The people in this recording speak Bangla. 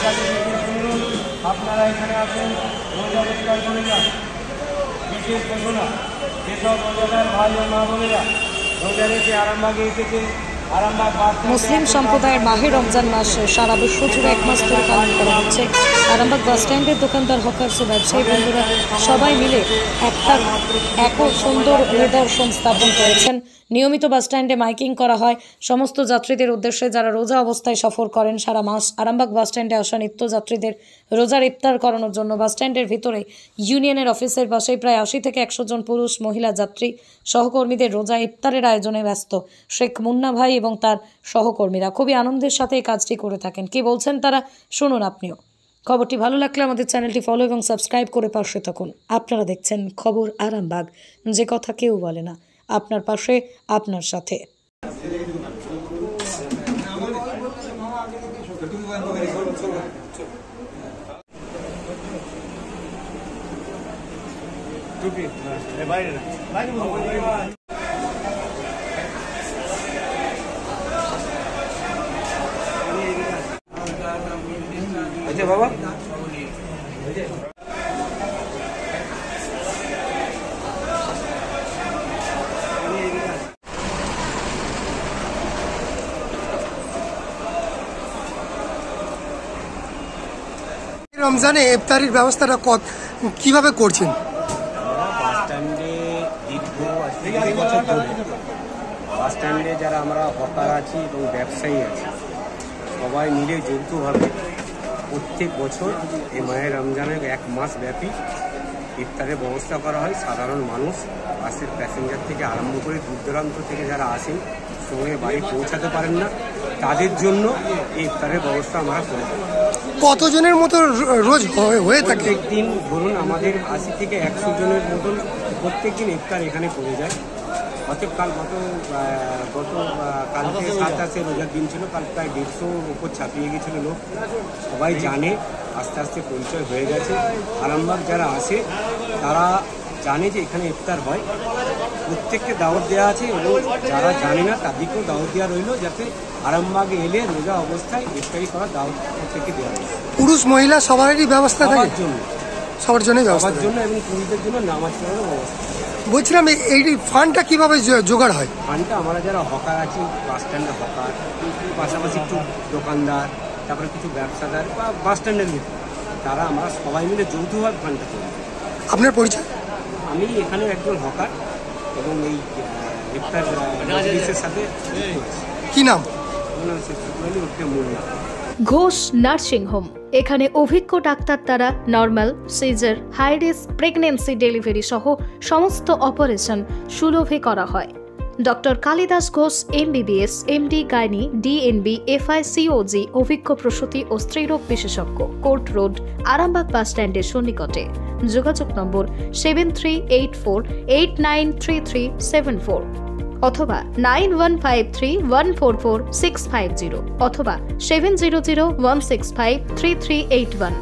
কাছে বিশেষ অনুরোধ, আপনারা এখানে আসেন, রোজা ইফতার করে যান। বিশেষ ঘোষণা, যেসব রোজাদার ভাই ও মা বোনেরা রোজা রেখে আরামবাগে এসেছে, মুসলিম সম্প্রদায়ের মাহে রমজান মাস সারা বিশ্ব জুড়ে 1 মাস ধরে পালন করা হচ্ছে। আরামবাগ বাস স্ট্যান্ডের দোকানদার, হকার্স ও ব্যবসায়ী বন্ধুরা সবাই মিলে এক সুন্দর নিদর্শন স্থাপন করেছেন। নিয়মিত বাস স্ট্যান্ডে মাইকিং করা হয় সমস্ত যাত্রীদের উদ্দেশ্যে যারা রোজা অবস্থায় সফর করেন। সারা মাস আরামবাগ বাস স্ট্যান্ডে আসা নিত্যযাত্রীদের রোজার ইফতার করানোর জন্য বাস স্ট্যান্ডের ভিতরে ইউনিয়নের অফিসের পাশেই প্রায় 80 থেকে 100 জন পুরুষ মহিলা যাত্রী সহকর্মীদের রোজা ইফতারের আয়োজনে ব্যস্ত শেখ মুন্না ভাই এবং তার সহকর্মীরা খুবই আনন্দের সাথে এই কাজটি করে থাকেন। কি বলছেন তারা, শুনুন আপনিও। খবরটি ভালো লাগলে আমাদের চ্যানেলটি ফলো এবং সাবস্ক্রাইব করে পাশে থাকুন। আপনারা দেখছেন খবর আরামবাগ, যে কথা কেউ বলে না, আপনার পাশে, আপনার সাথে। আচ্ছা বাবা, রমজানে ইফতারির ব্যবস্থাটা কিভাবে করছেন? বাস স্ট্যান্ডে দীর্ঘ 20 বছর ধরে বাস স্ট্যান্ডে যারা আমরা হকার আছি এবং ব্যবসায়ী আছি সবাই মিলে যৌথভাবে প্রত্যেক বছর এই মাহে রমজানের 1 মাস ব্যাপী ইফতারের ব্যবস্থা করা হয়। সাধারণ মানুষ, বাসের প্যাসেঞ্জার থেকে আরম্ভ করে দূর দূরান্ত থেকে যারা আসেন, সময়ে বাড়ি পৌঁছাতে পারেন না, তাদের জন্য এই ইফতারের ব্যবস্থা আমরা করে থাকি। কতজনের মতো রোজ হয়ে থাকে? প্রত্যেক দিন ধরুন আমাদের 80 থেকে 100 জনের মতন প্রত্যেক দিন ইফতার এখানে পড়ে যায়। অতএব কালকে 27 রোজার দিন ছিল, কাল প্রায় 150 উপর ছাপিয়ে গেছিল লোক। সবাই জানে, আস্তে আস্তে পরিচয় হয়ে গেছে। আরামবাগ যারা আসে তারা জানে যে এখানে ইফতার হয়, প্রত্যেককে দাওয়াত দেওয়া আছে এবং যারা জানে না তাদেরকেও দাওয়াত দেওয়া রইল, যাতে আরামবাগে এলে রোজা অবস্থায় ইফতারি করার দাওয়াত থেকে দেওয়া হয়। পুরুষ মহিলা সবারই ব্যবস্থা থাকে? সবার জন্য সবার জন্য এবং পুরুষদের জন্য নামাজ পড়ানোর ব্যবস্থা। বলছিলাম এই ফান্ডটা কিভাবে জোগাড় হয়? ফান্ডটা আমরা যারা হকার আছি, বাস স্ট্যান্ডে হকার, পাশাপাশি একটু দোকানদার, তারপরে কিছু ব্যবসাদার বা বাস স্ট্যান্ডের ভিতরে, তারা আমরা সবাই মিলে যৌথভাবে ফান্ডটা করি। আপনার পরিচয়? আমি এখানে একজন হকার এবং এই ইফতার মজলিসের সাথে কি নাম? Ghosh nursing home. এখানে অভিজ্ঞ ডাক্তার দ্বারা normal, caesar, high risk pregnancy, delivery সহ সমস্ত অপারেশন সুলভে করা হয়। Doctor Kalidas Ghosh MBBS, MD gynae, DNB, FICOG, অভিজ্ঞ প্রসূতি ও স্ত্রীরোগ বিশেষজ্ঞ। কোর্ট রোড, আরামবাগ বাস স্ট্যান্ডের সন্নিকটে। যোগাযোগ নম্বর 7384893374 অথবা 9153144650 অথবা 7001653381।